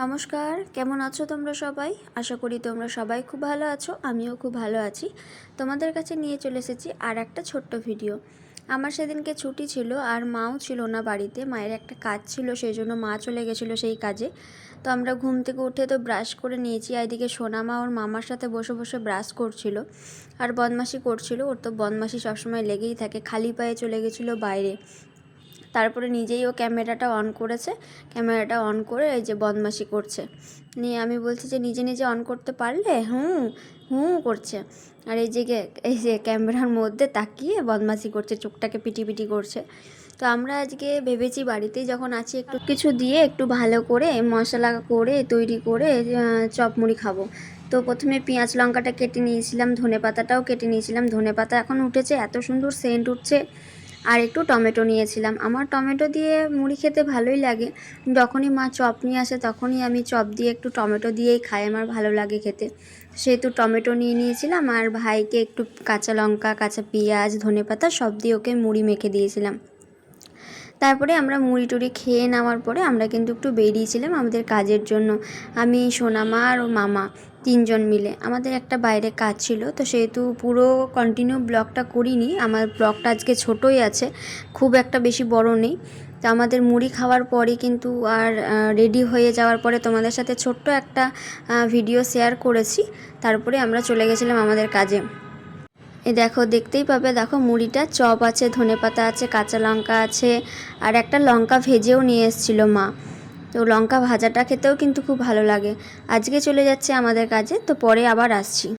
নমস্কার, কেমন আছো তোমরা সবাই? আশা করি তোমরা সবাই খুব ভালো আছো, আমিও খুব ভালো আছি। তোমাদের কাছে নিয়ে চলে এসেছি আর একটা ছোট্ট ভিডিও। আমার সেদিনকে ছুটি ছিল আর মাও ছিল না বাড়িতে, মায়ের একটা কাজ ছিল, সেই জন্য মা চলে গেছিলো সেই কাজে। তো আমরা ঘুম থেকে উঠে তো ব্রাশ করে নিয়েছি, আর এদিকে সোনামা ওর মামার সাথে বসে বসে ব্রাশ করছিল আর বদমাশি করছিল। ওর তো বদমাশি সবসময় লেগেই থাকে, খালি পায়ে চলে গেছিলো বাইরে। তারপরে নিজেই ও ক্যামেরাটা অন করেছে, ক্যামেরাটা অন করে এই যে বদমাশি করছে। নিয়ে আমি বলছি যে নিজে নিজে অন করতে পারলে, হুঁ হুঁ করছে। আর এই যে ক্যামেরার মধ্যে তাকিয়ে বদমাশি করছে, চোখটাকে পিটি করছে। তো আমরা আজকে ভেবেছি বাড়িতেই যখন আছি একটু কিছু দিয়ে একটু ভালো করে মশলা করে তৈরি করে চপ মুড়ি খাবো। তো প্রথমে পেঁয়াজ লঙ্কাটা কেটে নিয়েছিলাম, ধনেপাতাটাও কেটে নিয়েছিলাম। ধনেপাতা এখন উঠেছে, এত সুন্দর সেন্ট উঠছে। আর একটু টমেটো নিয়েছিলাম। আমার টমেটো দিয়ে মুড়ি খেতে ভালোই লাগে। যখনই মা চপ নিয়ে আসে তখনই আমি চপ দিয়ে একটু টমেটো দিয়েই খাই, আমার ভালো লাগে খেতে। সেহেতু টমেটো নিয়ে নিয়েছিলাম, আর ভাইকে একটু কাঁচা লঙ্কা, কাঁচা পেঁয়াজ, ধনেপাতা সব দিয়ে ওকে মুড়ি মেখে দিয়েছিলাম। তারপরে আমরা মুড়ি টুড়ি খেয়ে নেওয়ার পরে আমরা কিন্তু একটু বেরিয়েছিলাম আমাদের কাজের জন্য। আমি, সোনামা আর ও মামা তিনজন মিলে আমাদের একটা বাইরে কাজ ছিল। তো সেহেতু পুরো কন্টিনিউ ব্লগটা করিনি, আমার ব্লগটা আজকে ছোটোই আছে, খুব একটা বেশি বড় নেই। তো আমাদের মুড়ি খাওয়ার পরে কিন্তু আর রেডি হয়ে যাওয়ার পরে তোমাদের সাথে ছোট্ট একটা ভিডিও শেয়ার করেছি। তারপরে আমরা চলে গেছিলাম আমাদের কাজে। এই দেখো, দেখতেই পাবে, দেখো মুড়িটা, চপ আছে, ধনেপাতা আছে, কাঁচা লঙ্কা আছে, আর একটা লঙ্কা ভেজেও নিয়ে এসেছিলো মা। তো লঙ্কা ভাজাটা খেতেও কিন্তু খুব ভালো লাগে। আজকে চলে যাচ্ছে আমাদের কাজে, তো পরে আবার আসছি।